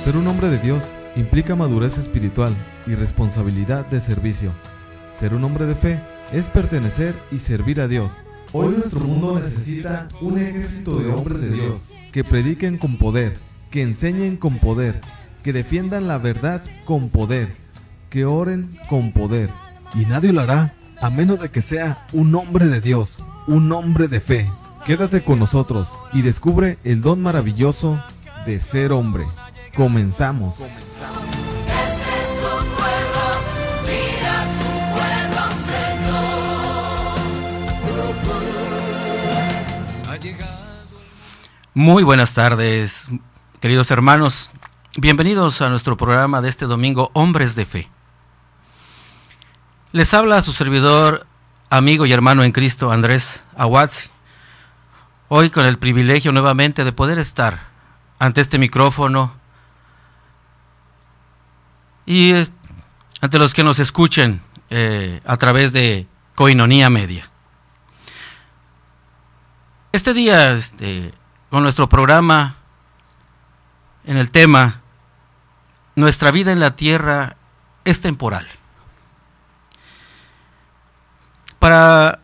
Ser un hombre de Dios implica madurez espiritual y responsabilidad de servicio. Ser un hombre de fe es pertenecer y servir a Dios. Hoy nuestro mundo necesita un ejército de hombres de Dios que prediquen con poder, que enseñen con poder, que defiendan la verdad con poder, que oren con poder. Y nadie lo hará a menos de que sea un hombre de Dios, un hombre de fe. Quédate con nosotros y descubre el don maravilloso de ser hombre. Comenzamos. Este es tu pueblo, mira tu pueblo, Señor. Ha llegado. Muy buenas tardes, queridos hermanos. Bienvenidos a nuestro programa de este domingo, Hombres de Fe. Les habla su servidor, amigo y hermano en Cristo, Andrés Aguazzi. Hoy con el privilegio nuevamente de poder estar ante este micrófono y ante los que nos escuchen a través de Koinonia Media. Este día, con nuestro programa en el tema Nuestra vida en la tierra es temporal. Para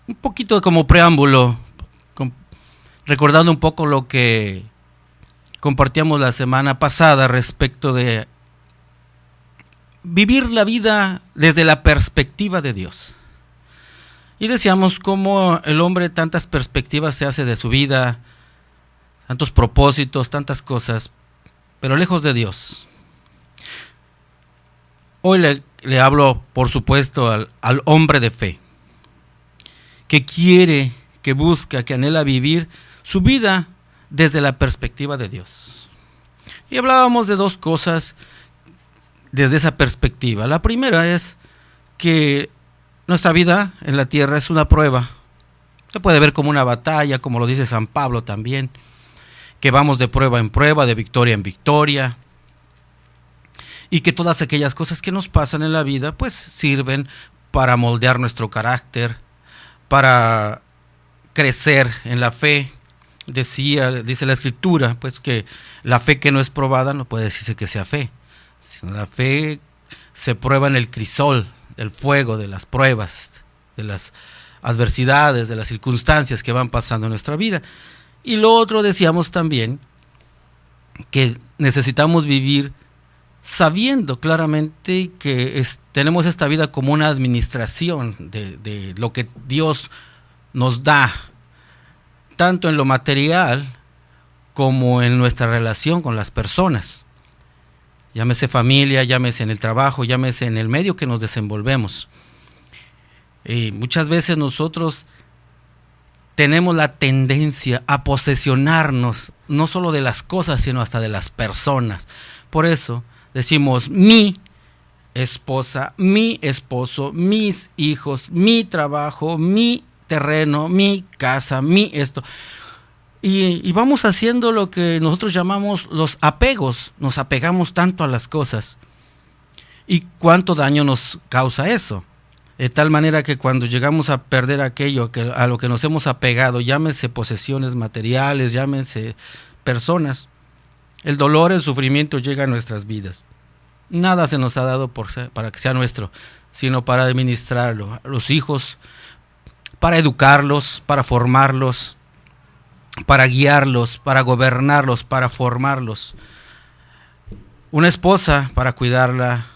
un poquito como preámbulo, recordando un poco lo que compartíamos la semana pasada respecto de vivir la vida desde la perspectiva de Dios. Y decíamos cómo el hombre tantas perspectivas se hace de su vida, tantos propósitos, tantas cosas, pero lejos de Dios. Hoy le hablo, por supuesto, al hombre de fe, que quiere, que busca, que anhela vivir su vida desde la perspectiva de Dios. Y hablábamos de dos cosas desde esa perspectiva. La primera es que nuestra vida en la tierra es una prueba. Se puede ver como una batalla, como lo dice San Pablo también, que vamos de prueba en prueba, de victoria en victoria, y que todas aquellas cosas que nos pasan en la vida pues sirven para moldear nuestro carácter, para crecer en la fe. Dice la Escritura, pues que la fe que no es probada no puede decirse que sea fe. La fe se prueba en el crisol, del fuego, de las pruebas, de las adversidades, de las circunstancias que van pasando en nuestra vida. Y lo otro, decíamos también, que necesitamos vivir sabiendo claramente que tenemos esta vida como una administración de lo que Dios nos da, tanto en lo material como en nuestra relación con las personas. Llámese familia, llámese en el trabajo, llámese en el medio que nos desenvolvemos. Y muchas veces nosotros tenemos la tendencia a posesionarnos, no solo de las cosas, sino hasta de las personas. Por eso decimos mi esposa, mi esposo, mis hijos, mi trabajo, mi terreno, mi casa, mi esto. Y vamos haciendo lo que nosotros llamamos los apegos. Nos apegamos tanto a las cosas. ¿Y cuánto daño nos causa eso? De tal manera que cuando llegamos a perder aquello a lo que nos hemos apegado, llámese posesiones materiales, llámese personas, el dolor, el sufrimiento llega a nuestras vidas. Nada se nos ha dado para que sea nuestro, sino para administrarlo. Los hijos, para educarlos, para formarlos, para guiarlos, para gobernarlos, para formarlos. Una esposa para cuidarla,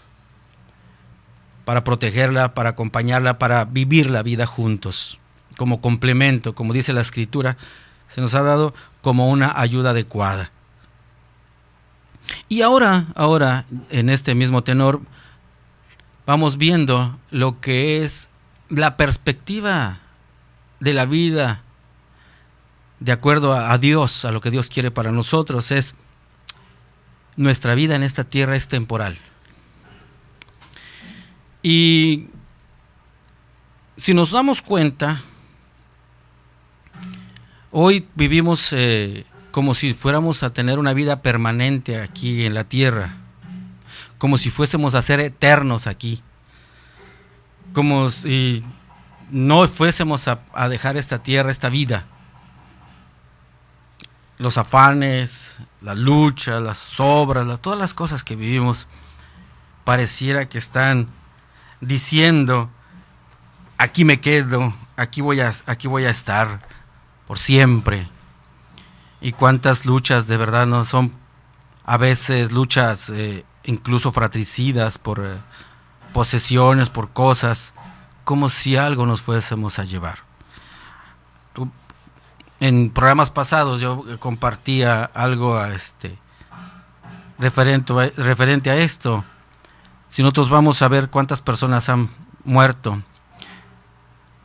para protegerla, para acompañarla, para vivir la vida juntos. Como complemento, como dice la Escritura, se nos ha dado como una ayuda adecuada. Y ahora, en este mismo tenor, vamos viendo lo que es la perspectiva de la vida de acuerdo a Dios, a lo que Dios quiere para nosotros. Es nuestra vida en esta tierra es temporal. Y si nos damos cuenta, hoy vivimos como si fuéramos a tener una vida permanente aquí en la tierra, como si fuésemos a ser eternos aquí, como si no fuésemos a dejar esta tierra, esta vida. los afanes, las luchas, las obras, todas las cosas que vivimos, pareciera que están diciendo, aquí me quedo, aquí voy a estar por siempre. Y cuántas luchas de verdad no son a veces luchas incluso fratricidas por posesiones, por cosas, como si algo nos fuésemos a llevar. En programas pasados yo compartía algo referente a esto. Si nosotros vamos a ver cuántas personas han muerto,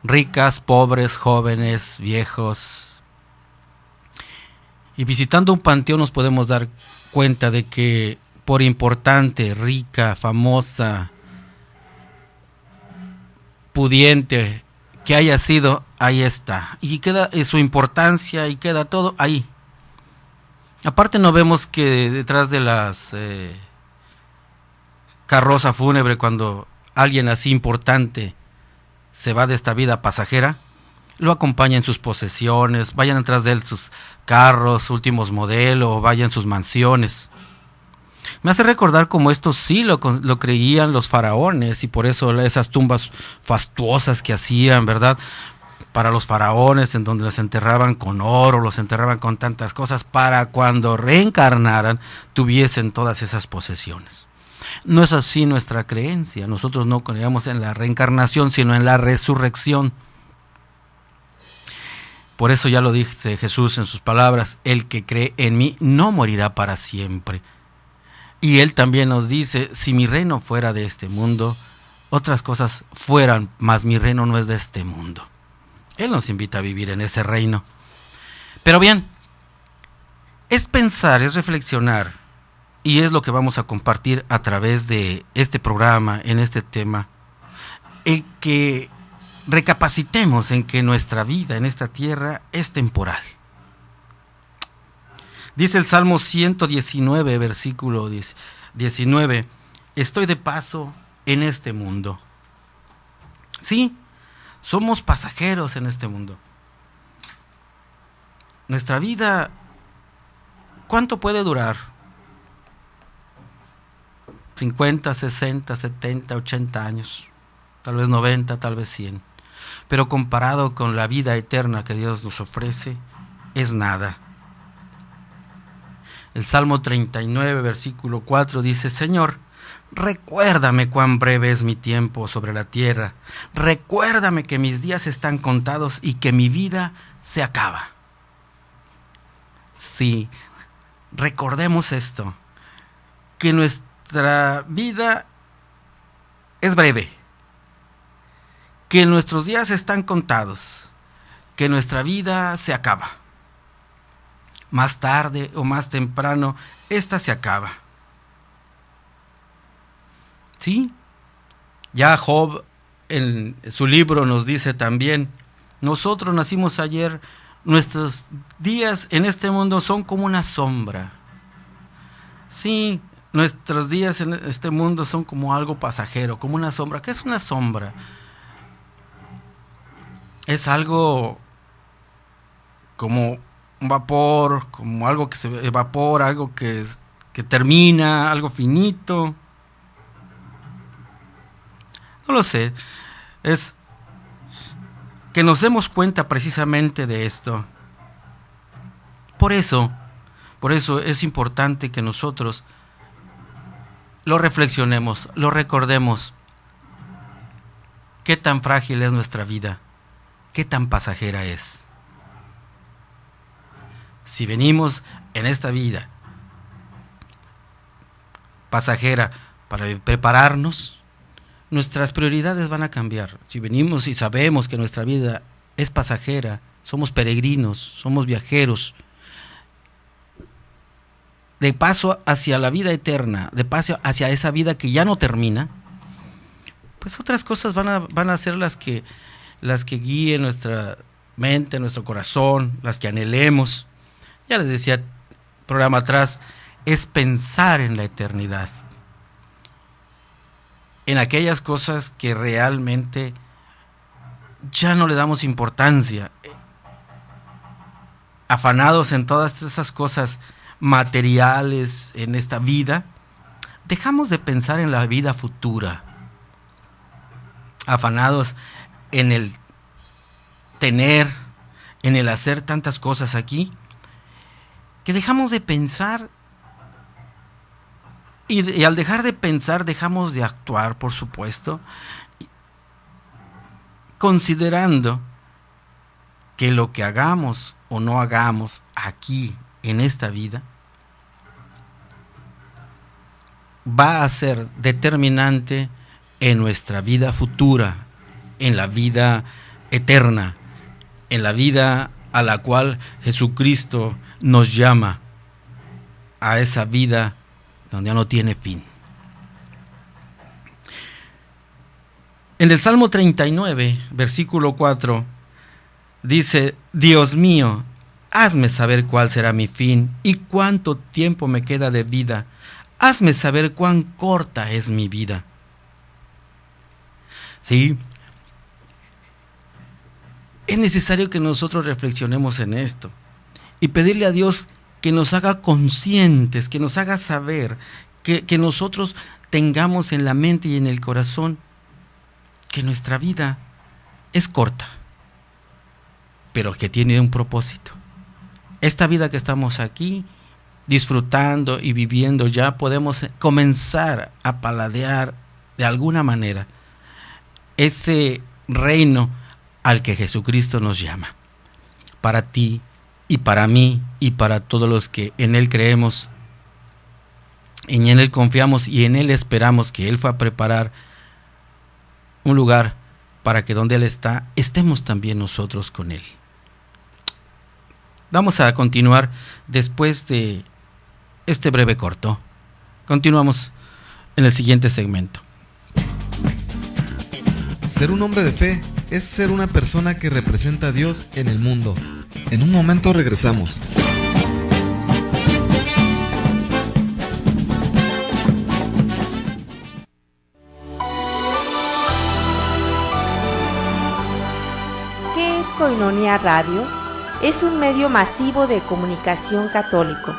ricas, pobres, jóvenes, viejos, y visitando un panteón nos podemos dar cuenta de que por importante, rica, famosa, pudiente que haya sido, ahí está, y queda su importancia y queda todo ahí. Aparte no vemos que detrás de las carroza fúnebre, cuando alguien así importante se va de esta vida pasajera, lo acompaña en sus posesiones, vayan atrás de él sus carros, últimos modelos, vayan sus mansiones. Me hace recordar como esto sí lo creían los faraones, y por eso esas tumbas fastuosas que hacían, ¿verdad? Para los faraones, en donde los enterraban con oro, los enterraban con tantas cosas, para cuando reencarnaran tuviesen todas esas posesiones. No es así nuestra creencia. Nosotros no creemos en la reencarnación, sino en la resurrección. Por eso ya lo dice Jesús en sus palabras: el que cree en mí no morirá para siempre. Y Él también nos dice: si mi reino fuera de este mundo, otras cosas fueran, mas mi reino no es de este mundo. Él nos invita a vivir en ese reino. Pero bien, es pensar, es reflexionar, y es lo que vamos a compartir a través de este programa, en este tema, el que recapacitemos en que nuestra vida en esta tierra es temporal. Dice el Salmo 119, versículo 19, estoy de paso en este mundo. Sí, somos pasajeros en este mundo. Nuestra vida, ¿cuánto puede durar? 50, 60, 70, 80 años, tal vez 90, tal vez 100. Pero comparado con la vida eterna que Dios nos ofrece, es nada. El Salmo 39, versículo 4 dice: Señor, recuérdame cuán breve es mi tiempo sobre la tierra. Recuérdame que mis días están contados y que mi vida se acaba. Sí, recordemos esto, que nuestra vida es breve, que nuestros días están contados, que nuestra vida se acaba. Más tarde o más temprano, esta se acaba. ¿Sí? Ya Job en su libro nos dice también: nosotros nacimos ayer, nuestros días en este mundo son como una sombra. Sí, nuestros días en este mundo son como algo pasajero, como una sombra. ¿Qué es una sombra? Es algo como un vapor, como algo que se evapora, algo que termina, algo finito. No lo sé. Es que nos demos cuenta precisamente de esto. Por eso es importante que nosotros lo reflexionemos, lo recordemos. ¿Qué tan frágil es nuestra vida? ¿Qué tan pasajera es? Si venimos en esta vida pasajera para prepararnos, nuestras prioridades van a cambiar. Si venimos y sabemos que nuestra vida es pasajera, somos peregrinos, somos viajeros, de paso hacia la vida eterna, de paso hacia esa vida que ya no termina, pues otras cosas van a ser las que guíen nuestra mente, nuestro corazón, las que anhelemos. Ya les decía programa atrás, es pensar en la eternidad, en aquellas cosas que realmente ya no le damos importancia, afanados en todas esas cosas materiales en esta vida, dejamos de pensar en la vida futura, afanados en el tener, en el hacer tantas cosas aquí, que dejamos de pensar, y al dejar de pensar dejamos de actuar, por supuesto, considerando que lo que hagamos o no hagamos aquí en esta vida va a ser determinante en nuestra vida futura, en la vida eterna, en la vida a la cual Jesucristo nos llama, a esa vida donde no tiene fin. En el Salmo 39, versículo 4, dice: Dios mío, hazme saber cuál será mi fin y cuánto tiempo me queda de vida. Hazme saber cuán corta es mi vida. Sí, es necesario que nosotros reflexionemos en esto y pedirle a Dios que nos haga conscientes, que nos haga saber, que nosotros tengamos en la mente y en el corazón que nuestra vida es corta, pero que tiene un propósito. Esta vida que estamos aquí disfrutando y viviendo, ya podemos comenzar a paladear de alguna manera ese reino al que Jesucristo nos llama. Para ti y para mí y para todos los que en Él creemos, en Él confiamos y en Él esperamos, que Él fue a preparar un lugar para que donde Él está, estemos también nosotros con Él. Vamos a continuar después de este breve corto. Continuamos en el siguiente segmento. Ser un hombre de fe es ser una persona que representa a Dios en el mundo. En un momento regresamos. ¿Qué es Koinonia Radio? Es un medio masivo de comunicación católico,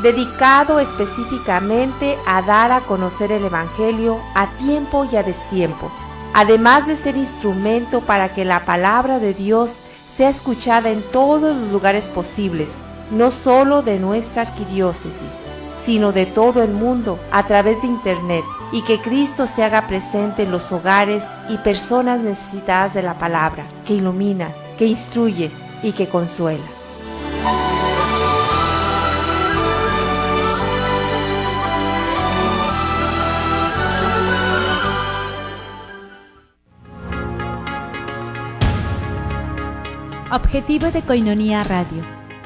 dedicado específicamente a dar a conocer el Evangelio a tiempo y a destiempo, además de ser instrumento para que la palabra de Dios sea escuchada en todos los lugares posibles, no solo de nuestra arquidiócesis, sino de todo el mundo a través de Internet, y que Cristo se haga presente en los hogares y personas necesitadas de la palabra, que ilumina, que instruye y que consuela. Objetivo de Koinonia Radio.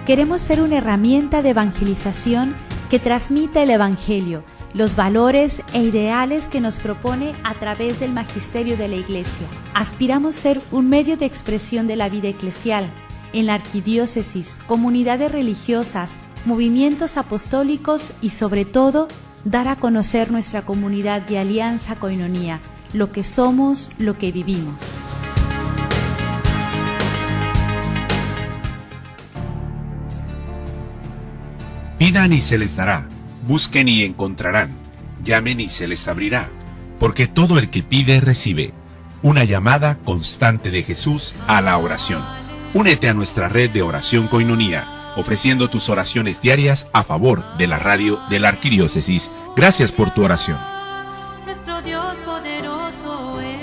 Queremos ser una herramienta de evangelización que transmita el Evangelio, los valores e ideales que nos propone a través del magisterio de la Iglesia. Aspiramos ser un medio de expresión de la vida eclesial en la arquidiócesis, comunidades religiosas, movimientos apostólicos y sobre todo, dar a conocer nuestra comunidad de Alianza Koinonia, lo que somos, lo que vivimos. Pidan y se les dará, busquen y encontrarán, llamen y se les abrirá, porque todo el que pide recibe. Una llamada constante de Jesús a la oración. Únete a nuestra red de oración Koinonia, ofreciendo tus oraciones diarias a favor de la radio de la Arquidiócesis. Gracias por tu oración. Nuestro Dios poderoso es.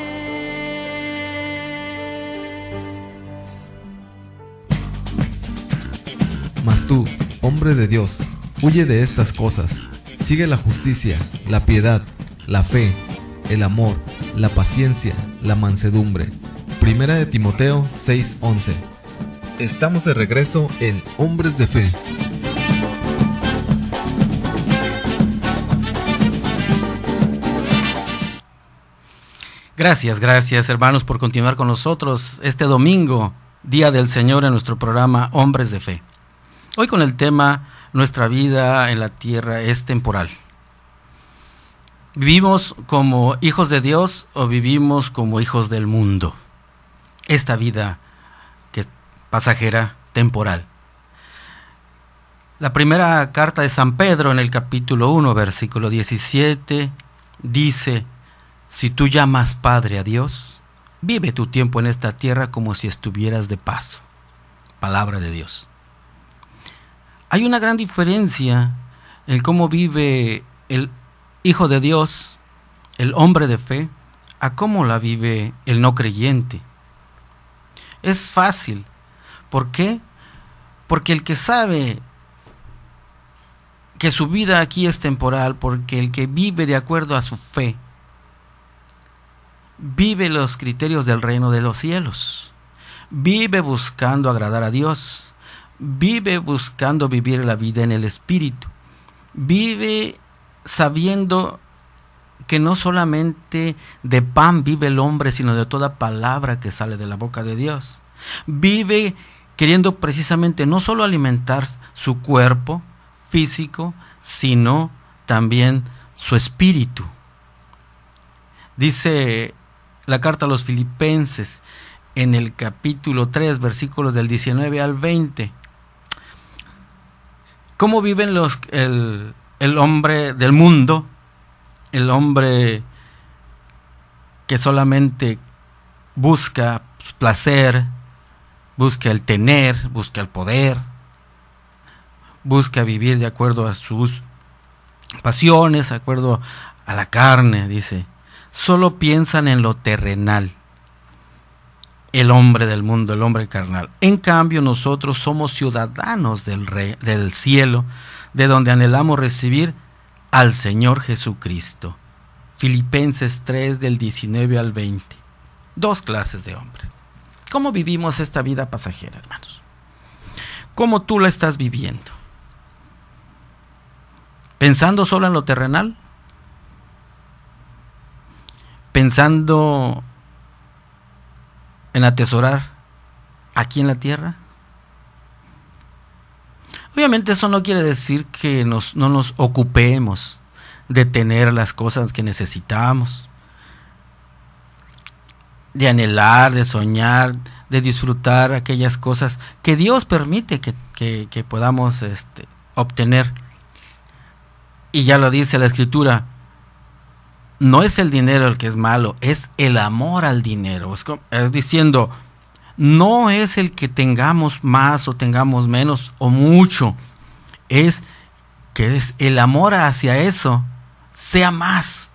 Mas tú, hombre de Dios, huye de estas cosas. Sigue la justicia, la piedad, la fe, el amor, la paciencia, la mansedumbre. Primera de Timoteo 6:11. Estamos de regreso en Hombres de Fe. Gracias hermanos por continuar con nosotros este domingo, Día del Señor, en nuestro programa Hombres de Fe. Hoy con el tema: nuestra vida en la tierra es temporal. ¿Vivimos como hijos de Dios o vivimos como hijos del mundo? Esta vida que es pasajera, temporal. La primera carta de San Pedro, en el capítulo 1, versículo 17, dice: si tú llamas Padre a Dios, vive tu tiempo en esta tierra como si estuvieras de paso. Palabra de Dios. Hay una gran diferencia en cómo vive el Hijo de Dios, el hombre de fe, a cómo la vive el no creyente. Es fácil. ¿Por qué? Porque el que sabe que su vida aquí es temporal, porque el que vive de acuerdo a su fe, vive los criterios del reino de los cielos, vive buscando agradar a Dios, vive buscando vivir la vida en el Espíritu, vive sabiendo que no solamente de pan vive el hombre, sino de toda palabra que sale de la boca de Dios. Vive queriendo precisamente no solo alimentar su cuerpo físico, sino también su espíritu. Dice la carta a los Filipenses en el capítulo 3, versículos del 19 al 20. ¿Cómo viven el hombre del mundo? El hombre que solamente busca placer, busca el tener, busca el poder, busca vivir de acuerdo a sus pasiones, de acuerdo a la carne, dice. Solo piensan en lo terrenal. El hombre del mundo, el hombre carnal. En cambio, nosotros somos ciudadanos del cielo, de donde anhelamos recibir al Señor Jesucristo. Filipenses 3, del 19 al 20. Dos clases de hombres. ¿Cómo vivimos esta vida pasajera, hermanos? ¿Cómo tú la estás viviendo? ¿Pensando solo en lo terrenal? ¿Pensando en atesorar aquí en la tierra? Obviamente eso no quiere decir que no nos ocupemos de tener las cosas que necesitamos, de anhelar, de soñar, de disfrutar aquellas cosas que Dios permite que podamos obtener. Y ya lo dice la Escritura, no es el dinero el que es malo, es el amor al dinero. Es diciendo, no es el que tengamos más o tengamos menos o mucho, es que es el amor hacia eso sea más,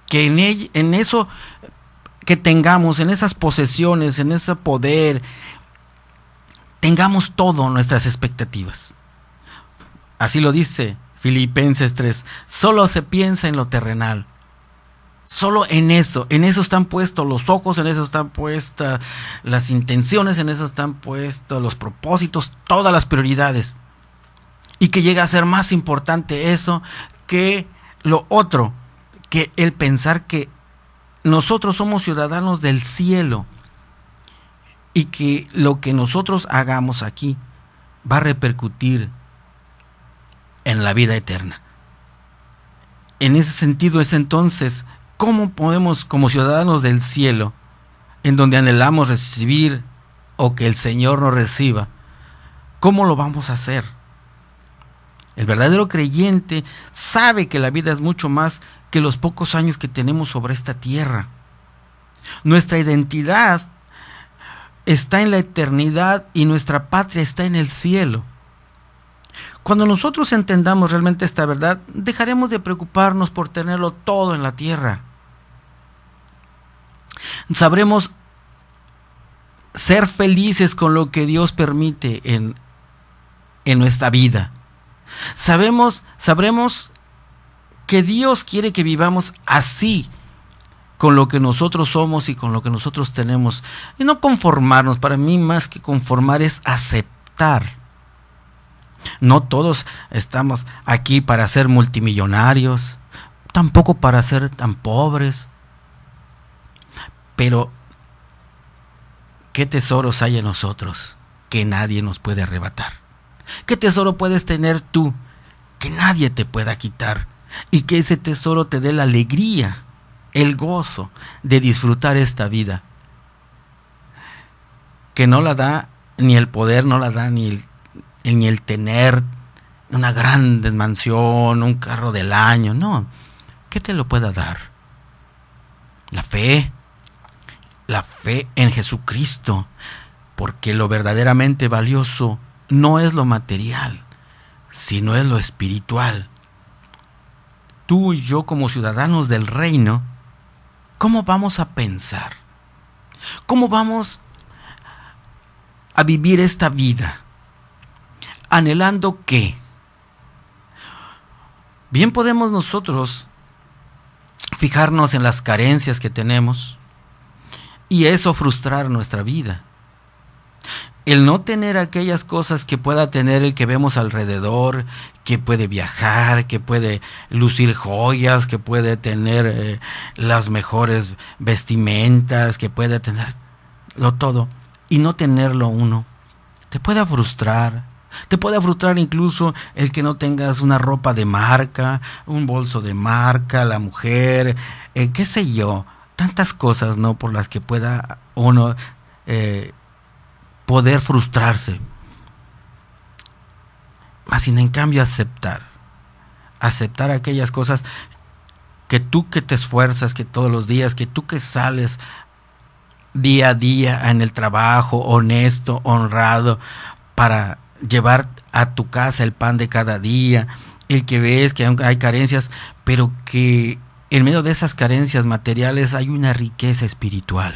que en eso que tengamos, en esas posesiones, en ese poder, tengamos todo nuestras expectativas. Así lo dice Filipenses 3, solo se piensa en lo terrenal. Solo en eso están puestos los ojos, en eso están puestas las intenciones, en eso están puestos los propósitos, todas las prioridades. Y que llega a ser más importante eso que lo otro, que el pensar que nosotros somos ciudadanos del cielo y que lo que nosotros hagamos aquí va a repercutir en la vida eterna. En ese sentido es entonces, ¿cómo podemos, como ciudadanos del cielo, en donde anhelamos recibir o que el Señor nos reciba, cómo lo vamos a hacer? El verdadero creyente sabe que la vida es mucho más que los pocos años que tenemos sobre esta tierra. Nuestra identidad está en la eternidad y nuestra patria está en el cielo. Cuando nosotros entendamos realmente esta verdad, dejaremos de preocuparnos por tenerlo todo en la tierra. Sabremos ser felices con lo que Dios permite en nuestra vida. Sabremos que Dios quiere que vivamos así, con lo que nosotros somos y con lo que nosotros tenemos. Y no conformarnos. Para mí, más que conformar, es aceptar. No todos estamos aquí para ser multimillonarios, tampoco para ser tan pobres. Pero, ¿qué tesoros hay en nosotros que nadie nos puede arrebatar? ¿Qué tesoro puedes tener tú que nadie te pueda quitar? Y que ese tesoro te dé la alegría, el gozo de disfrutar esta vida, que no la da ni el poder, no la da ni el tener, una gran mansión, un carro del año, no. ¿Qué te lo pueda dar? La fe en Jesucristo, porque lo verdaderamente valioso no es lo material, sino es lo espiritual. Tú y yo como ciudadanos del reino, ¿cómo vamos a pensar? ¿Cómo vamos a vivir esta vida? ¿Anhelando qué? Bien podemos nosotros fijarnos en las carencias que tenemos y eso frustrar nuestra vida. El no tener aquellas cosas que pueda tener el que vemos alrededor, que puede viajar, que puede lucir joyas, que puede tener las mejores vestimentas, que puede tenerlo todo, y no tenerlo uno, te puede frustrar. Te puede frustrar incluso el que no tengas una ropa de marca, un bolso de marca, la mujer, qué sé yo, tantas cosas, ¿no?, por las que pueda uno poder frustrarse. Mas sin en cambio aceptar aquellas cosas que tú que te esfuerzas, que todos los días, que tú que sales día a día en el trabajo, honesto, honrado, para llevar a tu casa el pan de cada día, el que ves que hay carencias, pero que en medio de esas carencias materiales hay una riqueza espiritual,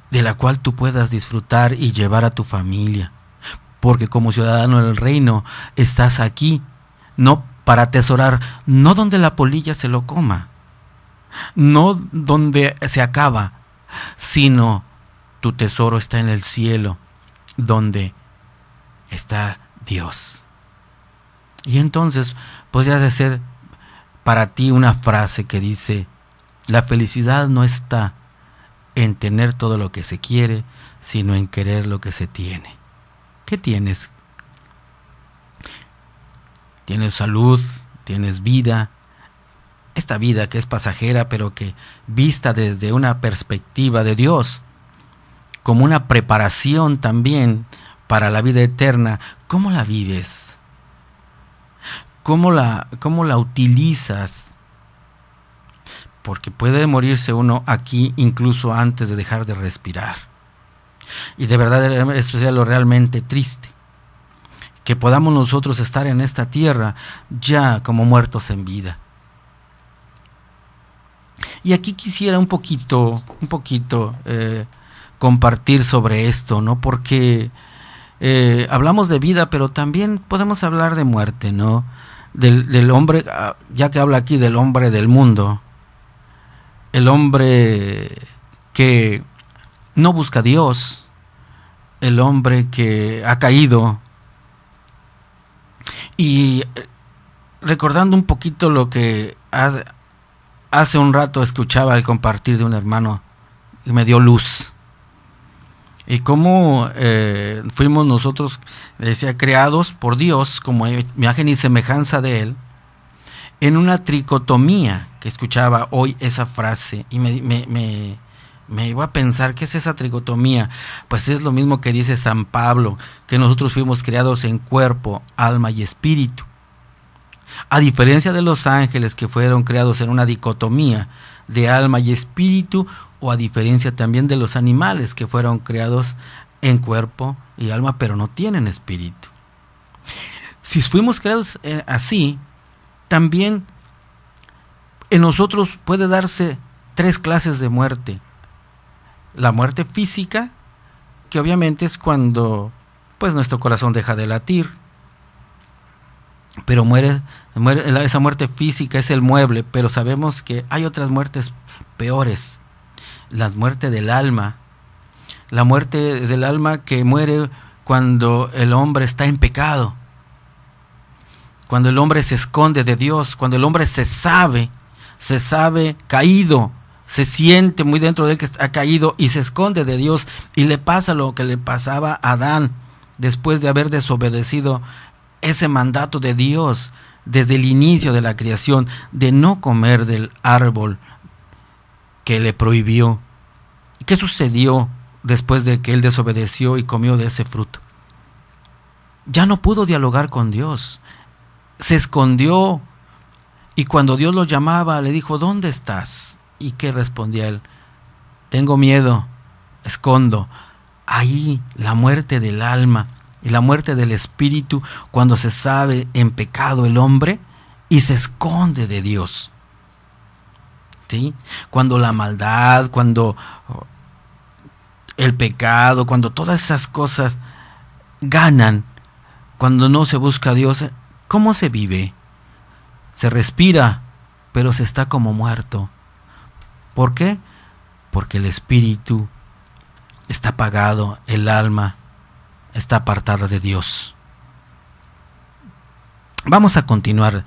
de la cual tú puedas disfrutar y llevar a tu familia, porque como ciudadano del reino estás aquí, no para atesorar, no donde la polilla se lo coma, no donde se acaba, sino tu tesoro está en el cielo, donde está Dios. Y entonces podría ser para ti una frase que dice: la felicidad no está en tener todo lo que se quiere, sino en querer lo que se tiene. ¿Qué tienes? Tienes salud, tienes vida, esta vida que es pasajera, pero que vista desde una perspectiva de Dios, como una preparación también para la vida eterna. ¿Cómo la vives? ¿Cómo la utilizas? Porque puede morirse uno aquí incluso antes de dejar de respirar. Y de verdad esto sería lo realmente triste, que podamos nosotros estar en esta tierra ya como muertos en vida. Y aquí quisiera un poquito compartir sobre esto, ¿no? Porque hablamos de vida, pero también podemos hablar de muerte, ¿no? Del hombre, ya que habla aquí del hombre del mundo, el hombre que no busca a Dios, el hombre que ha caído. Y recordando un poquito lo que hace un rato escuchaba el compartir de un hermano que me dio luz. Y cómo fuimos nosotros, decía, creados por Dios como imagen y semejanza de Él, en una tricotomía, que escuchaba hoy esa frase, y me iba a pensar, ¿qué es esa tricotomía? Pues es lo mismo que dice San Pablo, que nosotros fuimos creados en cuerpo, alma y espíritu. A diferencia de los ángeles, que fueron creados en una dicotomía de alma y espíritu, o a diferencia también de los animales, que fueron creados en cuerpo y alma, pero no tienen espíritu. Si fuimos creados así, también en nosotros puede darse 3 clases de muerte. La muerte física, que obviamente es cuando pues nuestro corazón deja de latir, pero muere esa muerte física, es el mueble, pero sabemos que hay otras muertes peores. La muerte del alma, la muerte del alma que muere cuando el hombre está en pecado, cuando el hombre se esconde de Dios, cuando el hombre se sabe caído, se siente muy dentro de él que ha caído y se esconde de Dios, y le pasa lo que le pasaba a Adán después de haber desobedecido ese mandato de Dios desde el inicio de la creación, de no comer del árbol que le prohibió. ¿Qué sucedió después de que él desobedeció y comió de ese fruto? ya no pudo dialogar con Dios. Se escondió, y cuando Dios lo llamaba, le dijo, ¿dónde estás? ¿Y qué respondía él? Tengo miedo, escondo. Ahí la muerte del alma y la muerte del espíritu, cuando se sabe en pecado el hombre y se esconde de Dios. ¿Sí? Cuando la maldad, cuando el pecado, cuando todas esas cosas ganan, cuando no se busca a Dios, ¿cómo se vive? Se respira, pero se está como muerto. ¿Por qué? Porque el espíritu está apagado, el alma está apartada de Dios. Vamos a continuar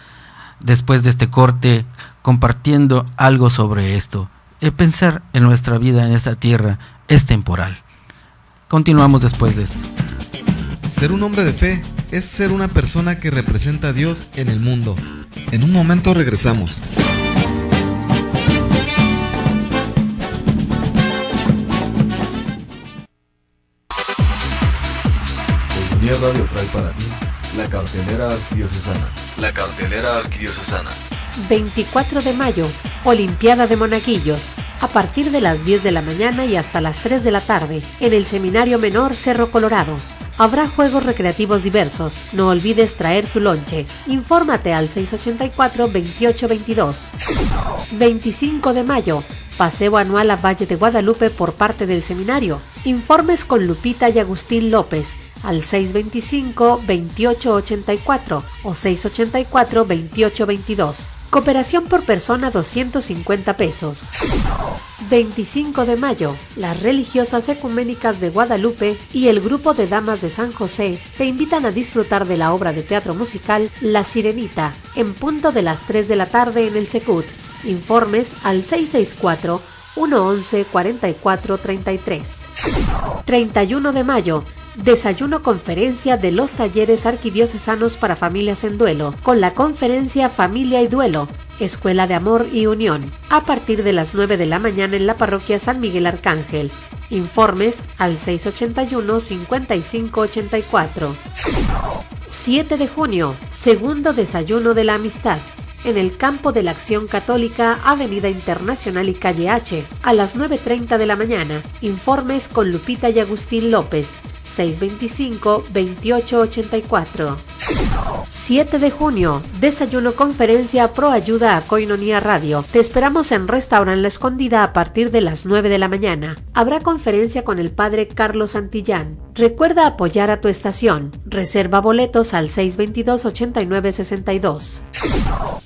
después de este corte compartiendo algo sobre esto. El pensar en nuestra vida en esta tierra es temporal. Continuamos después de esto. Ser un hombre de fe es ser una persona que representa a Dios en el mundo. En un momento regresamos. Comunidad Radio trae para ti la cartelera arquidiocesana. La cartelera arquidiocesana. 24 de mayo, Olimpiada de Monaguillos, a partir de las 10 de la mañana y hasta las 3 de la tarde, en el Seminario Menor Cerro Colorado. Habrá juegos recreativos diversos. No olvides traer tu lonche. Infórmate al 684-2822. 25 de mayo, paseo anual a Valle de Guadalupe por parte del seminario. Informes con Lupita y Agustín López al 625-2884 o 684-2822. Cooperación por persona 250 pesos. 25 de mayo, las religiosas ecuménicas de Guadalupe y el grupo de damas de San José te invitan a disfrutar de la obra de teatro musical La Sirenita, en punto de las 3 de la tarde en el Secut. Informes al 664-111-4433. 31 de mayo, desayuno conferencia de los talleres arquidiocesanos para familias en duelo, con la conferencia Familia y Duelo, Escuela de Amor y Unión, a partir de las 9 de la mañana en la parroquia San Miguel Arcángel. Informes al 681-5584. 7 de junio, segundo desayuno de la amistad, en el campo de la Acción Católica, Avenida Internacional y Calle H, a las 9:30 de la mañana. Informes con Lupita y Agustín López, 625-2884. 7 de junio, desayuno conferencia Pro Ayuda a Koinonia Radio. Te esperamos en Restaurant La Escondida a partir de las 9 de la mañana. Habrá conferencia con el padre Carlos Santillán. Recuerda apoyar a tu estación. Reserva boletos al 622-8962.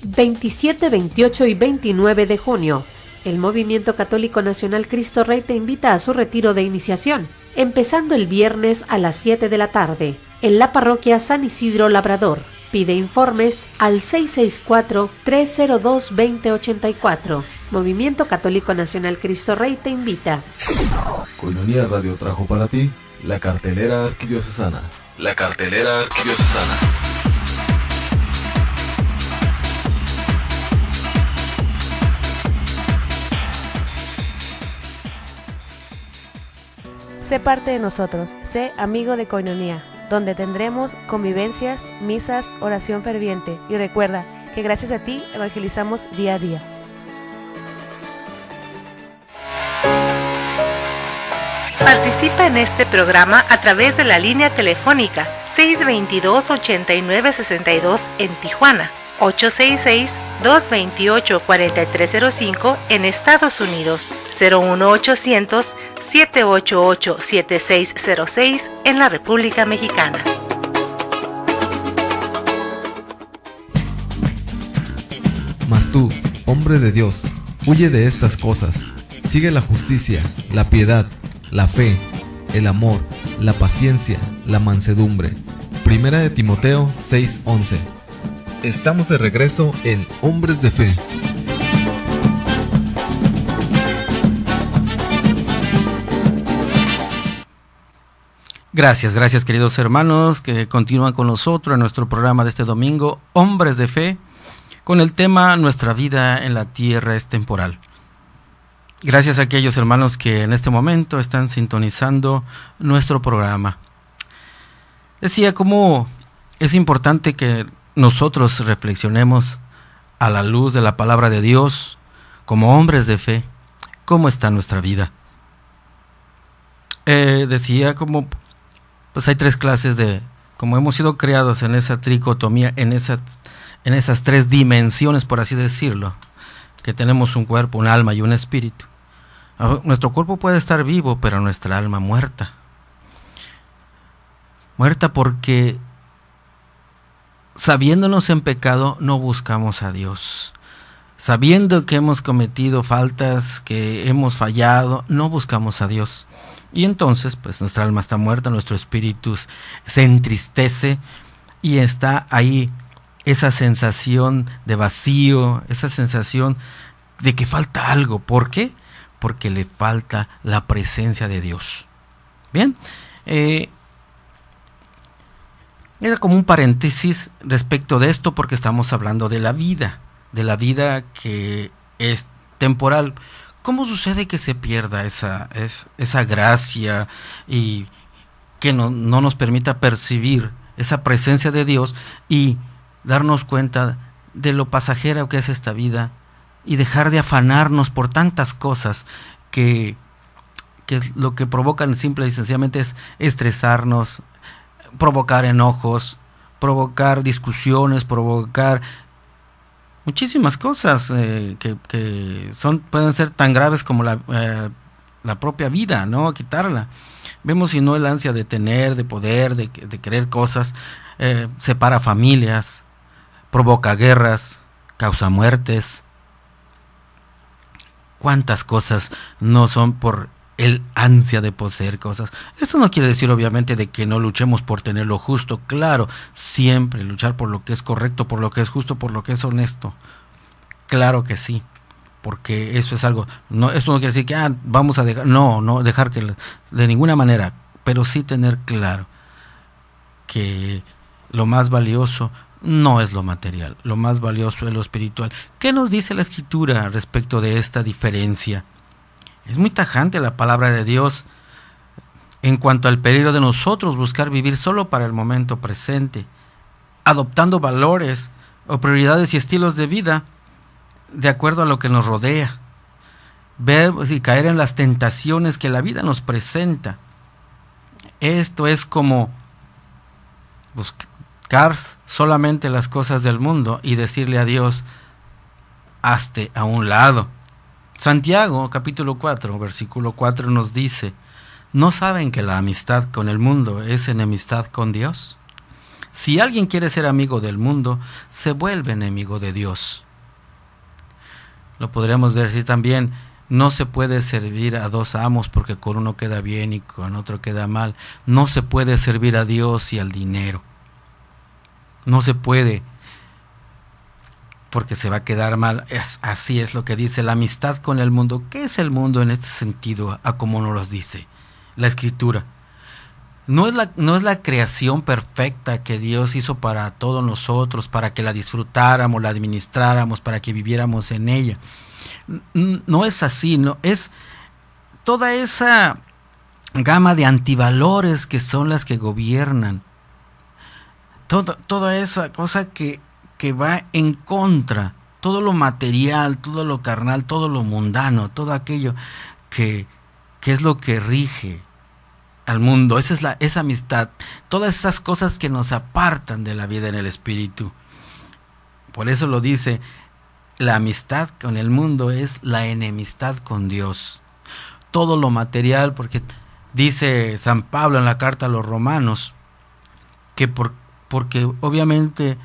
27, 28 y 29 de junio. El Movimiento Católico Nacional Cristo Rey te invita a su retiro de iniciación, empezando el viernes a las 7 de la tarde, en la parroquia San Isidro Labrador. Pide informes al 664-302-2084. Movimiento Católico Nacional Cristo Rey te invita. Koinonia Radio trajo para ti la cartelera arquidiocesana. La cartelera arquidiocesana. Sé parte de nosotros, sé amigo de Koinonia, donde tendremos convivencias, misas, oración ferviente. Y recuerda que gracias a ti evangelizamos día a día. Participa en este programa a través de la línea telefónica 622-8962 en Tijuana, 866-228-4305 en Estados Unidos, 01800-788-7606 en la República Mexicana. Mas tú, hombre de Dios, huye de estas cosas. Sigue la justicia, la piedad, la fe, el amor, la paciencia, la mansedumbre. Primera de Timoteo 6:11. Estamos de regreso en Hombres de Fe. Gracias queridos hermanos que continúan con nosotros en nuestro programa de este domingo, Hombres de Fe, con el tema Nuestra vida en la tierra es temporal. Gracias a aquellos hermanos que en este momento están sintonizando nuestro programa. Decía cómo es importante que nosotros reflexionemos a la luz de la palabra de Dios, como hombres de fe, cómo está nuestra vida. Decía como, pues hay 3 clases de, como hemos sido creados en esa tricotomía, en esas 3 dimensiones, por así decirlo, que tenemos un cuerpo, un alma y un espíritu. Nuestro cuerpo puede estar vivo, pero nuestra alma muerta. Muerta porque sabiéndonos en pecado no buscamos a Dios. Sabiendo que hemos cometido faltas, que hemos fallado, no buscamos a Dios. Y entonces, pues nuestra alma está muerta, nuestro espíritu se entristece y está ahí esa sensación de vacío, esa sensación de que falta algo. ¿Por qué? Porque le falta la presencia de Dios. Bien, era como un paréntesis respecto de esto porque estamos hablando de la vida que es temporal. ¿Cómo sucede que se pierda esa gracia y que no nos permita percibir esa presencia de Dios y darnos cuenta de lo pasajera que es esta vida y dejar de afanarnos por tantas cosas que lo que provocan simple y sencillamente es estresarnos, provocar enojos, provocar discusiones, provocar muchísimas cosas que pueden ser tan graves como la propia vida, ¿no? Quitarla. Vemos si no el ansia de tener, de poder, de querer cosas, separa familias, provoca guerras, causa muertes. ¿Cuántas cosas no son por el ansia de poseer cosas? Esto no quiere decir obviamente de que no luchemos por tener lo justo. Claro, siempre luchar por lo que es correcto, por lo que es justo, por lo que es honesto. Claro que sí, porque eso es algo, no, esto no quiere decir que vamos a dejar, no dejar que de ninguna manera, pero sí tener claro que lo más valioso no es lo material, lo más valioso es lo espiritual. ¿Qué nos dice la Escritura respecto de esta diferencia? Es muy tajante la palabra de Dios en cuanto al peligro de nosotros buscar vivir solo para el momento presente, adoptando valores o prioridades y estilos de vida de acuerdo a lo que nos rodea, ver y caer en las tentaciones que la vida nos presenta. Esto es como buscar solamente las cosas del mundo y decirle a Dios, hazte a un lado. Santiago, capítulo 4, versículo 4 nos dice, ¿no saben que la amistad con el mundo es enemistad con Dios? Si alguien quiere ser amigo del mundo, se vuelve enemigo de Dios. Lo podríamos decir también, no se puede servir a 2 amos porque con uno queda bien y con otro queda mal. No se puede servir a Dios y al dinero. No se puede, porque se va a quedar mal. Así es lo que dice la amistad con el mundo. ¿Qué es el mundo en este sentido? A como nos lo dice la Escritura. No es la creación perfecta que Dios hizo para todos nosotros, para que la disfrutáramos, la administráramos, para que viviéramos en ella. No es así, no es toda esa gama de antivalores que son las que gobiernan. Toda esa cosa que va en contra, todo lo material, todo lo carnal, todo lo mundano, todo aquello que es lo que rige al mundo. Esa amistad, todas esas cosas que nos apartan de la vida en el espíritu. Por eso lo dice, la amistad con el mundo es la enemistad con Dios. Todo lo material, porque dice San Pablo en la carta a los Romanos, que porque obviamente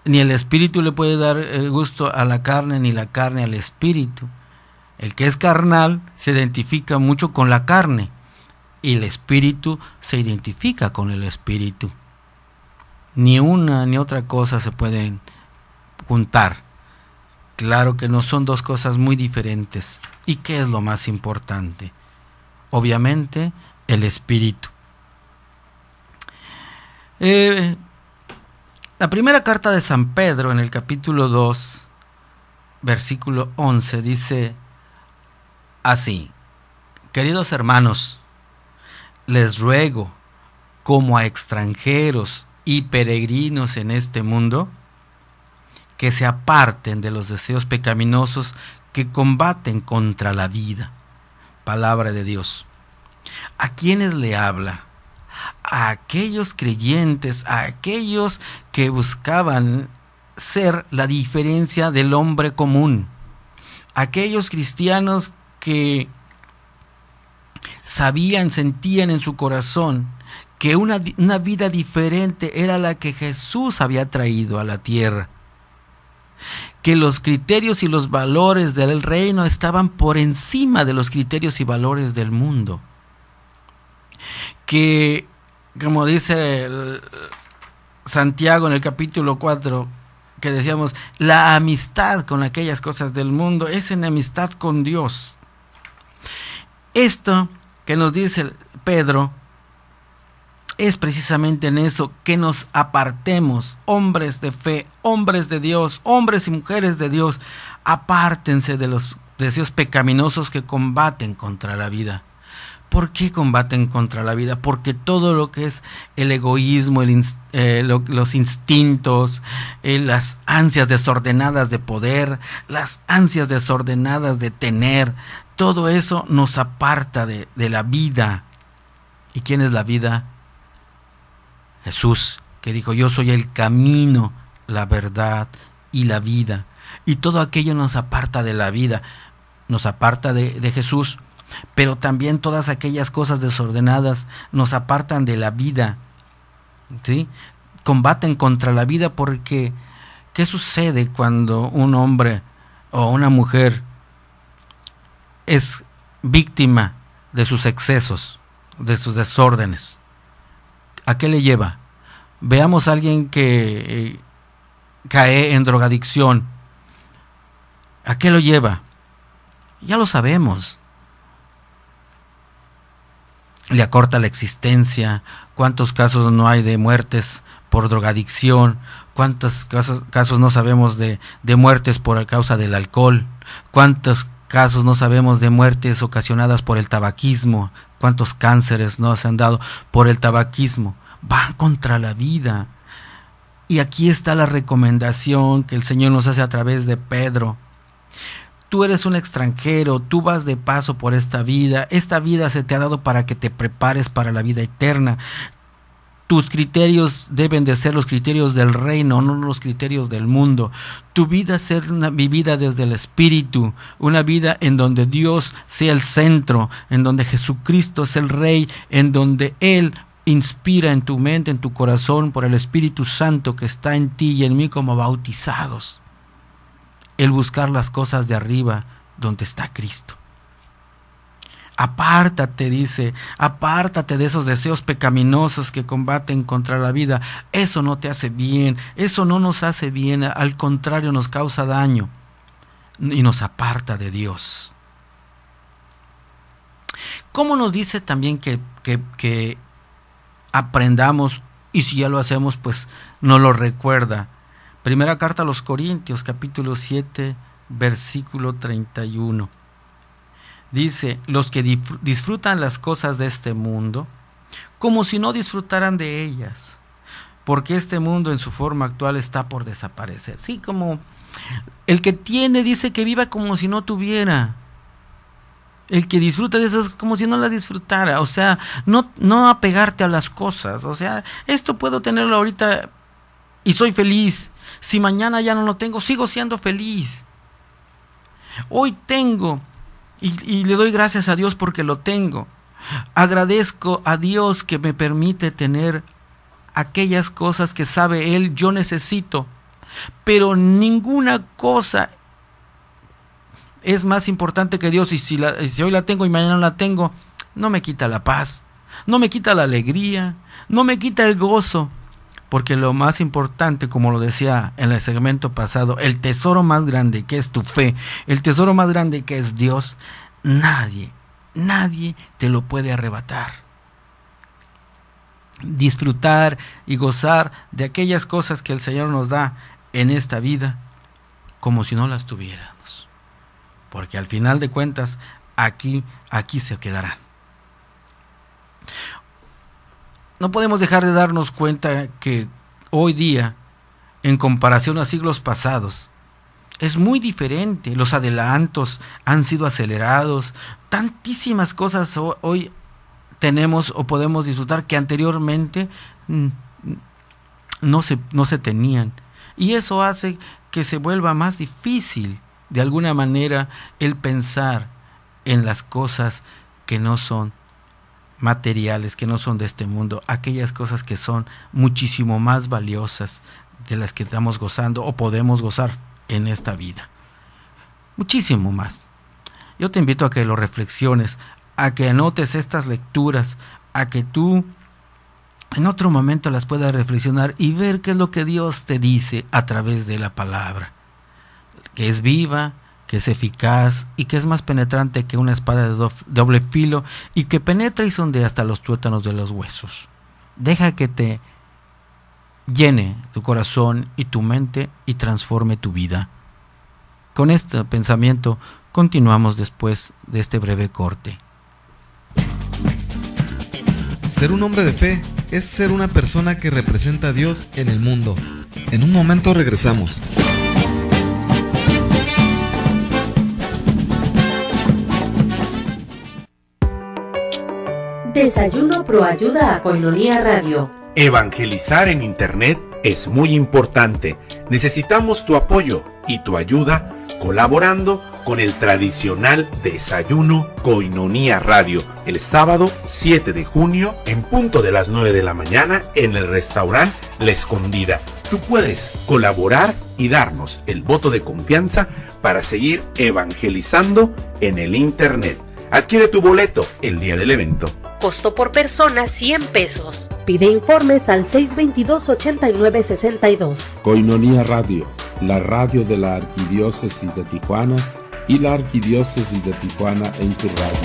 ni el espíritu le puede dar gusto a la carne, ni la carne al espíritu. El que es carnal se identifica mucho con la carne, y el espíritu se identifica con el espíritu. Ni una ni otra cosa se pueden juntar. Claro que no son 2 cosas muy diferentes. ¿Y qué es lo más importante? Obviamente, el espíritu. La primera carta de San Pedro, en el capítulo 2, versículo 11, dice así: queridos hermanos, les ruego como a extranjeros y peregrinos en este mundo, que se aparten de los deseos pecaminosos que combaten contra la vida. Palabra de Dios. ¿A quiénes le habla? A aquellos creyentes, a aquellos que buscaban ser la diferencia del hombre común, aquellos cristianos que sabían, sentían en su corazón que una vida diferente era la que Jesús había traído a la tierra, que los criterios y los valores del reino estaban por encima de los criterios y valores del mundo, que, como dice Santiago en el capítulo 4, que decíamos, la amistad con aquellas cosas del mundo es enemistad con Dios. Esto que nos dice Pedro es precisamente en eso, que nos apartemos, hombres de fe, hombres de Dios, hombres y mujeres de Dios, apártense de los deseos pecaminosos que combaten contra la vida. ¿Por qué combaten contra la vida? Porque todo lo que es el egoísmo, los instintos, las ansias desordenadas de poder, las ansias desordenadas de tener, todo eso nos aparta de la vida. ¿Y quién es la vida? Jesús, que dijo, yo soy el camino, la verdad y la vida. Y todo aquello nos aparta de la vida, nos aparta de Jesús. Pero también todas aquellas cosas desordenadas nos apartan de la vida, ¿sí? Combaten contra la vida porque ¿qué sucede cuando un hombre o una mujer es víctima de sus excesos, de sus desórdenes? ¿A qué le lleva? Veamos a alguien que cae en drogadicción. ¿A qué lo lleva? Ya lo sabemos. Le acorta la existencia. ¿Cuántos casos no hay de muertes por drogadicción? ¿Cuántos casos no sabemos de muertes por causa del alcohol? ¿Cuántos casos no sabemos de muertes ocasionadas por el tabaquismo? ¿Cuántos cánceres no se han dado por el tabaquismo? Van contra la vida. Y aquí está la recomendación que el Señor nos hace a través de Pedro. Tú eres un extranjero, tú vas de paso por esta vida se te ha dado para que te prepares para la vida eterna. Tus criterios deben de ser los criterios del reino, no los criterios del mundo. Tu vida ser una vivida desde el Espíritu, una vida en donde Dios sea el centro, en donde Jesucristo es el Rey, en donde Él inspira en tu mente, en tu corazón, por el Espíritu Santo que está en ti y en mí como bautizados. El buscar las cosas de arriba donde está Cristo. Apártate, dice, apártate de esos deseos pecaminosos que combaten contra la vida. Eso no te hace bien, eso no nos hace bien, al contrario nos causa daño y nos aparta de Dios. ¿Cómo nos dice también que aprendamos, y si ya lo hacemos, pues nos lo recuerda? Primera carta a los Corintios, capítulo 7, versículo 31. Dice, los que disfrutan las cosas de este mundo, como si no disfrutaran de ellas, porque este mundo en su forma actual está por desaparecer. Sí, como el que tiene dice que viva como si no tuviera. El que disfruta de eso es como si no la disfrutara. O sea, no apegarte a las cosas. O sea, esto puedo tenerlo ahorita y soy feliz. Si mañana ya no lo tengo, sigo siendo feliz. Hoy tengo y le doy gracias a Dios porque lo tengo. Agradezco a Dios que me permite tener aquellas cosas que sabe Él yo necesito. Pero ninguna cosa es más importante que Dios. Y si hoy la tengo y mañana no la tengo, no me quita la paz, no me quita la alegría, no me quita el gozo. Porque lo más importante, como lo decía en el segmento pasado, el tesoro más grande que es tu fe, el tesoro más grande que es Dios, nadie te lo puede arrebatar. Disfrutar y gozar de aquellas cosas que el Señor nos da en esta vida, como si no las tuviéramos. Porque al final de cuentas, aquí se quedarán. no podemos dejar de darnos cuenta que hoy día, en comparación a siglos pasados, es muy diferente. Los adelantos han sido acelerados, tantísimas cosas hoy tenemos o podemos disfrutar que anteriormente no se tenían. Y eso hace que se vuelva más difícil, de alguna manera, el pensar en las cosas que no son materiales, que no son de este mundo, aquellas cosas que son muchísimo más valiosas de las que estamos gozando o podemos gozar en esta vida. Muchísimo más. Yo te invito a que lo reflexiones, a que anotes estas lecturas, a que tú en otro momento las puedas reflexionar y ver qué es lo que Dios te dice a través de la palabra, que es viva, que es eficaz y que es más penetrante que una espada de doble filo y que penetra y sondea hasta los tuétanos de los huesos. Deja que te llene tu corazón y tu mente y transforme tu vida. Con este pensamiento continuamos después de este breve corte. Ser un hombre de fe es ser una persona que representa a Dios en el mundo. En un momento regresamos. Desayuno Proayuda a Koinonia Radio. Evangelizar en Internet es muy importante. Necesitamos tu apoyo y tu ayuda colaborando con el tradicional Desayuno Koinonia Radio el sábado 7 de junio en punto de las 9 de la mañana en el restaurante La Escondida. Tú puedes colaborar y darnos el voto de confianza para seguir evangelizando en el Internet. Adquiere tu boleto el día del evento. Costo por persona 100 pesos. Pide informes al 622-8962. Koinonia Radio, la radio de la Arquidiócesis de Tijuana y la Arquidiócesis de Tijuana en tu radio.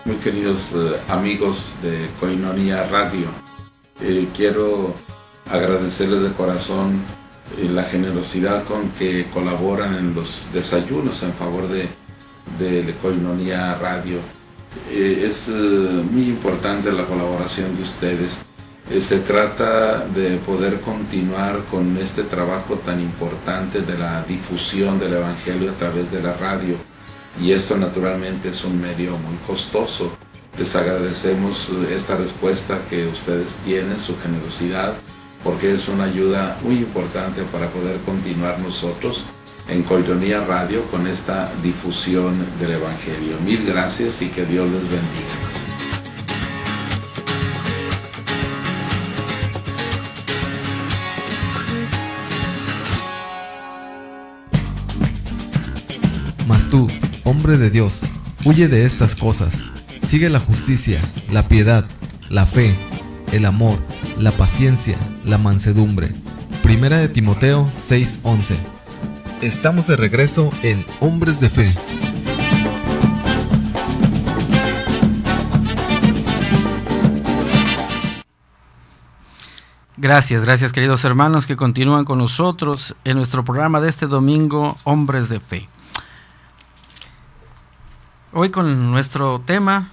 Muy queridos amigos de Koinonia Radio, quiero agradecerles de corazón la generosidad con que colaboran en los desayunos en favor de Koinonia Radio. Es muy importante la colaboración de ustedes. Se trata de poder continuar con este trabajo tan importante de la difusión del Evangelio a través de la radio, y esto naturalmente es un medio muy costoso. Les agradecemos esta respuesta que ustedes tienen, su generosidad, porque es una ayuda muy importante para poder continuar nosotros en Koinonia Radio con esta difusión del Evangelio. Mil gracias y que Dios les bendiga. Mas tú, hombre de Dios, huye de estas cosas. Sigue la justicia, la piedad, la fe, el amor, la paciencia, la mansedumbre. Primera de Timoteo 6:11. Estamos de regreso en Hombres de Fe. Gracias queridos hermanos que continúan con nosotros en nuestro programa de este domingo, Hombres de Fe. Hoy con nuestro tema,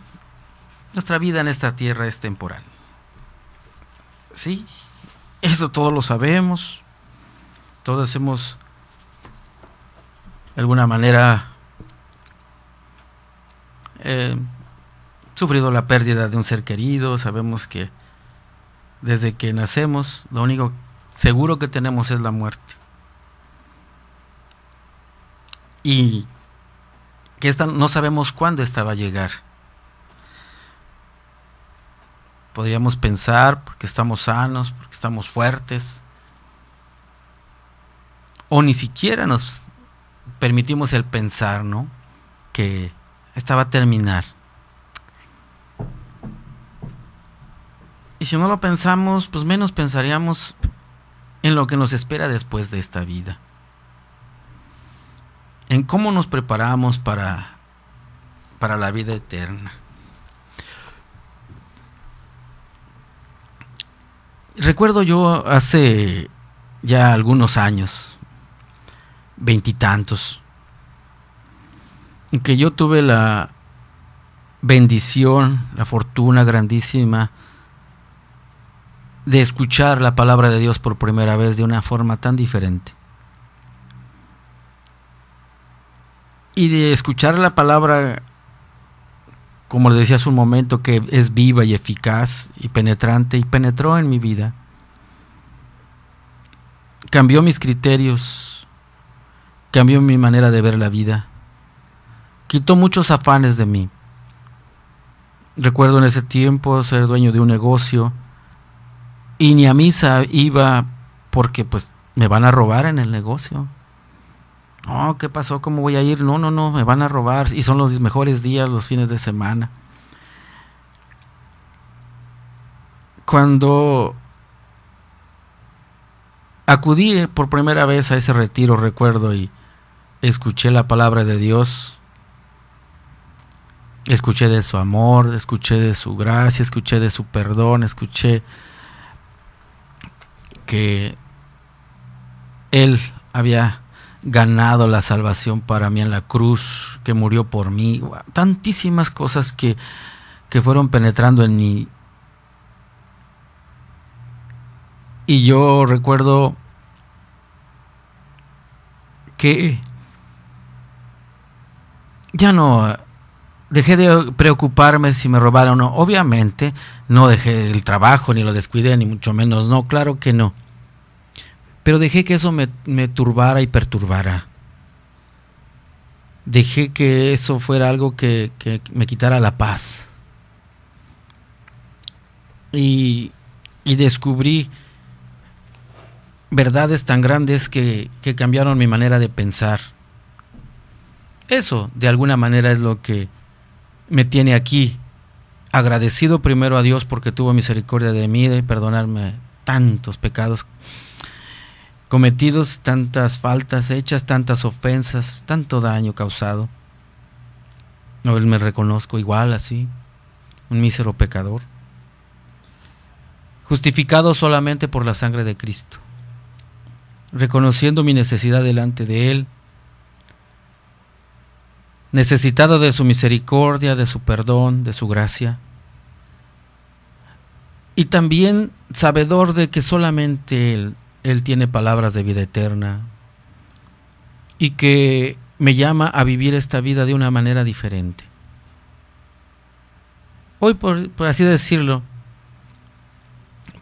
nuestra vida en esta tierra es temporal. Sí, eso todos lo sabemos, todos hemos de alguna manera sufrido la pérdida de un ser querido. Sabemos que desde que nacemos lo único seguro que tenemos es la muerte, y que esta no sabemos cuándo esta va a llegar. Podríamos pensar porque estamos sanos, porque estamos fuertes, o ni siquiera nos permitimos el pensar, ¿no?, que esta va a terminar. Y si no lo pensamos, pues menos pensaríamos en lo que nos espera después de esta vida, en cómo nos preparamos para la vida eterna. Recuerdo yo hace ya algunos años, veintitantos, que yo tuve la bendición, la fortuna grandísima de escuchar la palabra de Dios por primera vez de una forma tan diferente. Y de escuchar la palabra, como les decía hace un momento, que es viva y eficaz y penetrante, y penetró en mi vida. Cambió mis criterios, cambió mi manera de ver la vida, quitó muchos afanes de mí. Recuerdo en ese tiempo ser dueño de un negocio y ni a misa iba porque pues me van a robar en el negocio. No, ¿qué pasó? ¿Cómo voy a ir? No, me van a robar y son los mejores días, los fines de semana. Cuando acudí por primera vez a ese retiro, recuerdo, y escuché la palabra de Dios, escuché de su amor, escuché de su gracia, escuché de su perdón, escuché que Él había ganado la salvación para mí en la cruz, que murió por mí, tantísimas cosas que fueron penetrando en mí. Y yo recuerdo que ya no dejé de preocuparme si me robaron o no. Obviamente no dejé el trabajo, ni lo descuidé, ni mucho menos, no, claro que no. Pero dejé que eso me turbara y perturbara. Dejé que eso fuera algo que me quitara la paz. Y descubrí verdades tan grandes que cambiaron mi manera de pensar. Eso, de alguna manera, es lo que me tiene aquí, agradecido primero a Dios porque tuvo misericordia de mí, de perdonarme tantos pecados cometidos, tantas faltas hechas, tantas ofensas, tanto daño causado. No, Él me reconozco igual así, un mísero pecador, justificado solamente por la sangre de Cristo, reconociendo mi necesidad delante de Él, necesitado de su misericordia, de su perdón, de su gracia, y también sabedor de que solamente Él tiene palabras de vida eterna y que me llama a vivir esta vida de una manera diferente. Hoy, por así decirlo,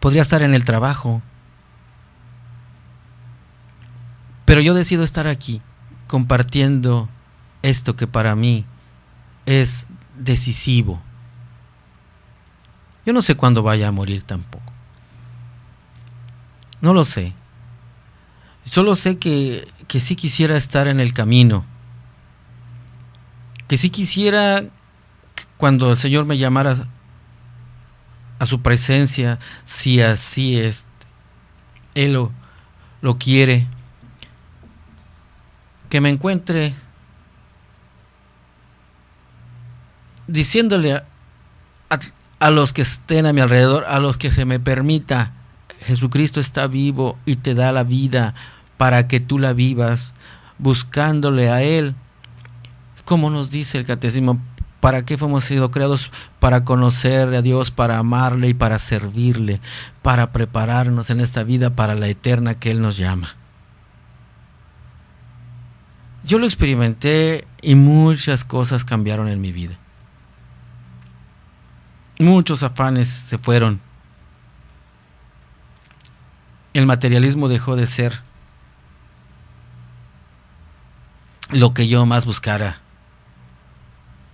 podría estar en el trabajo, pero yo decido estar aquí compartiendo esto que para mí es decisivo. Yo no sé cuándo vaya a morir tampoco. No lo sé. Solo sé que sí quisiera estar en el camino. Que sí quisiera, cuando el Señor me llamara a su presencia, si así es, Él lo quiere, que me encuentre diciéndole a los que estén a mi alrededor, a los que se me permita: Jesucristo está vivo y te da la vida para que tú la vivas, buscándole a Él. Como nos dice el Catecismo, ¿para qué hemos sido creados? Para conocer a Dios, para amarle y para servirle, para prepararnos en esta vida para la eterna que Él nos llama. Yo lo experimenté y muchas cosas cambiaron en mi vida. Muchos afanes se fueron. El materialismo dejó de ser lo que yo más buscara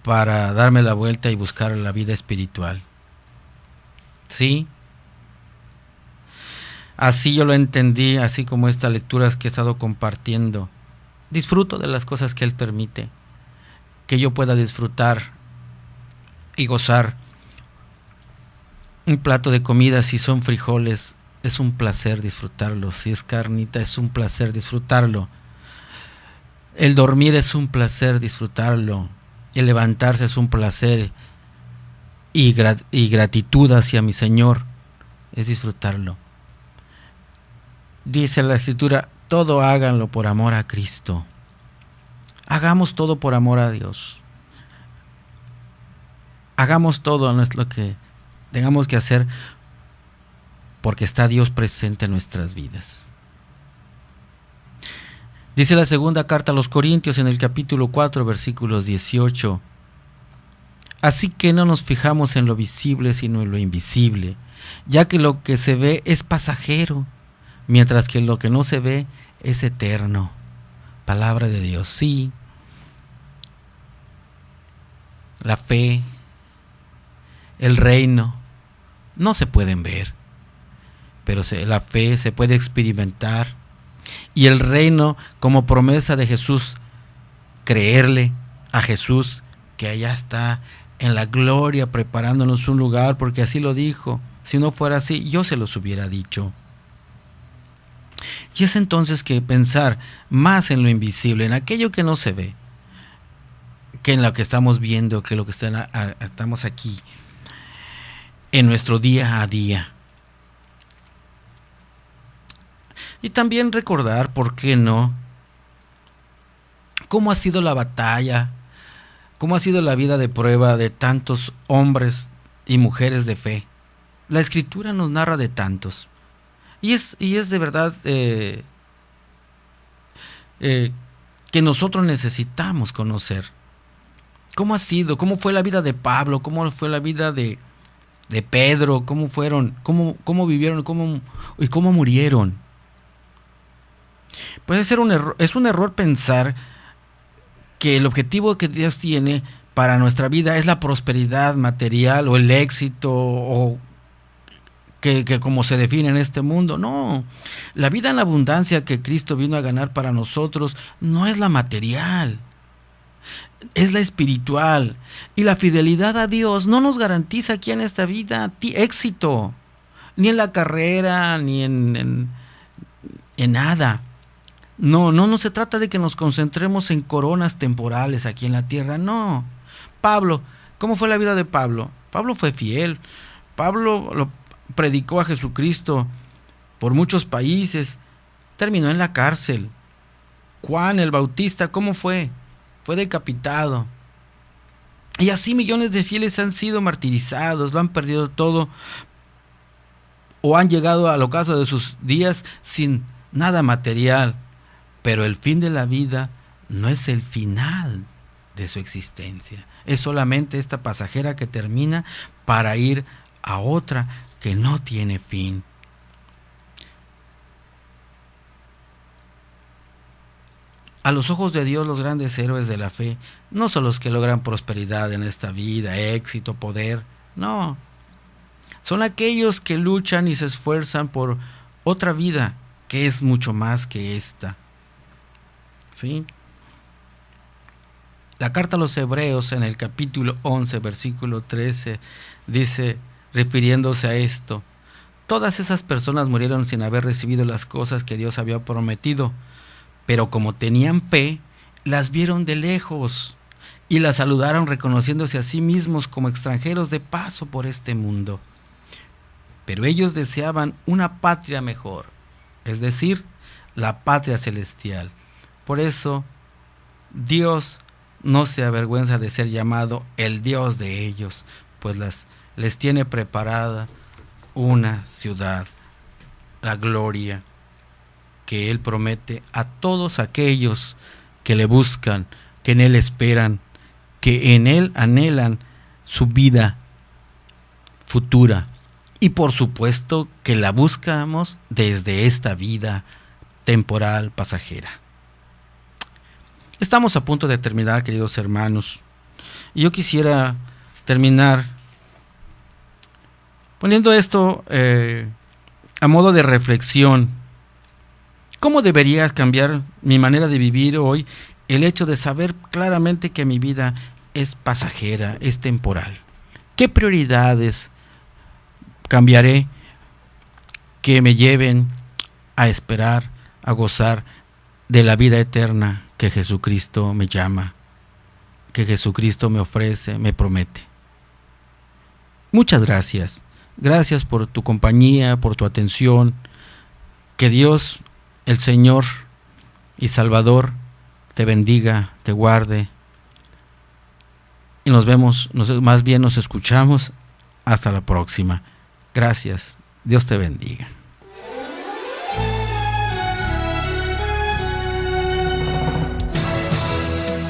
para darme la vuelta y buscar la vida espiritual. Sí, así yo lo entendí, así como estas lecturas que he estado compartiendo. Disfruto de las cosas que Él permite, que yo pueda disfrutar y gozar. Un plato de comida, si son frijoles, es un placer disfrutarlo. Si es carnita, es un placer disfrutarlo. El dormir es un placer disfrutarlo. El levantarse es un placer. Y gratitud hacia mi Señor es disfrutarlo. Dice la Escritura: todo háganlo por amor a Cristo. Hagamos todo por amor a Dios. Hagamos todo lo que tengamos que hacer porque está Dios presente en nuestras vidas. Dice la segunda carta a los Corintios en el capítulo 4, versículos 18. Así que no nos fijamos en lo visible, sino en lo invisible, ya que lo que se ve es pasajero, mientras que lo que no se ve es eterno. Palabra de Dios, sí. La fe, el reino, no se pueden ver, pero la fe se puede experimentar. Y el reino, como promesa de Jesús, creerle a Jesús, que allá está en la gloria preparándonos un lugar, porque así lo dijo. Si no fuera así, yo se los hubiera dicho. Y es entonces que pensar más en lo invisible, en aquello que no se ve, que en lo que estamos viendo, que lo que estamos aquí, en nuestro día a día. Y también recordar, ¿por qué no?, cómo ha sido la batalla, cómo ha sido la vida de prueba de tantos hombres y mujeres de fe. La Escritura nos narra de tantos. Y es de verdad que nosotros necesitamos conocer cómo ha sido, cómo fue la vida de Pablo, cómo fue la vida de Pedro, cómo vivieron y cómo murieron. Puede ser es un error pensar que el objetivo que Dios tiene para nuestra vida es la prosperidad material o el éxito o que como se define en este mundo. No, la vida en abundancia que Cristo vino a ganar para nosotros no es la material, es la espiritual. Y la fidelidad a Dios no nos garantiza aquí en esta vida éxito, ni en la carrera, ni en nada. No se trata de que nos concentremos en coronas temporales aquí en la tierra, no. Pablo, ¿cómo fue la vida de Pablo? Pablo fue fiel. Pablo lo predicó a Jesucristo por muchos países, terminó en la cárcel. Juan el Bautista, ¿cómo fue? Fue decapitado. Y así millones de fieles han sido martirizados, lo han perdido todo, o han llegado al ocaso de sus días sin nada material. Pero el fin de la vida no es el final de su existencia. Es solamente esta pasajera que termina para ir a otra que no tiene fin. A los ojos de Dios, los grandes héroes de la fe no son los que logran prosperidad en esta vida, éxito, poder. No. Son aquellos que luchan y se esfuerzan por otra vida que es mucho más que esta. ¿Sí? La carta a los Hebreos en el capítulo 11, versículo 13, dice, refiriéndose a esto: todas esas personas murieron sin haber recibido las cosas que Dios había prometido, pero como tenían fe, las vieron de lejos y las saludaron reconociéndose a sí mismos como extranjeros de paso por este mundo. Pero ellos deseaban una patria mejor, es decir, la patria celestial. Por eso, Dios no se avergüenza de ser llamado el Dios de ellos, pues les tiene preparada una ciudad, la gloria que Él promete a todos aquellos que le buscan, que en Él esperan, que en Él anhelan su vida futura. Y por supuesto que la buscamos desde esta vida temporal, pasajera. Estamos a punto de terminar, queridos hermanos, y yo quisiera terminar poniendo esto a modo de reflexión. ¿Cómo debería cambiar mi manera de vivir hoy el hecho de saber claramente que mi vida es pasajera, es temporal? ¿Qué prioridades cambiaré que me lleven a esperar, a gozar de la vida eterna que Jesucristo me llama, que Jesucristo me ofrece, me promete? Muchas gracias. Gracias por tu compañía, por tu atención. Que Dios el Señor y Salvador te bendiga, te guarde. Y nos vemos, más bien nos escuchamos. Hasta la próxima. Gracias. Dios te bendiga.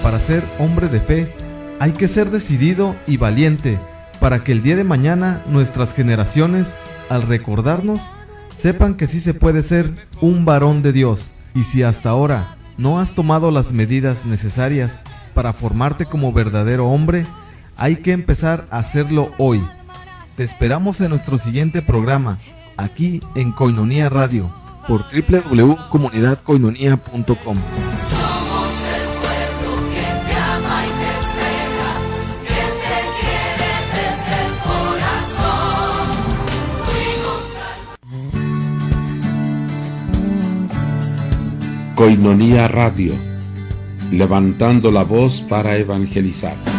Para ser hombre de fe, hay que ser decidido y valiente, para que el día de mañana nuestras generaciones, al recordarnos, sepan que sí se puede ser un varón de Dios. Y si hasta ahora no has tomado las medidas necesarias para formarte como verdadero hombre, hay que empezar a hacerlo hoy. Te esperamos en nuestro siguiente programa, aquí en Koinonia Radio, por www.comunidadkoinonia.com. Koinonia Radio, levantando la voz para evangelizar.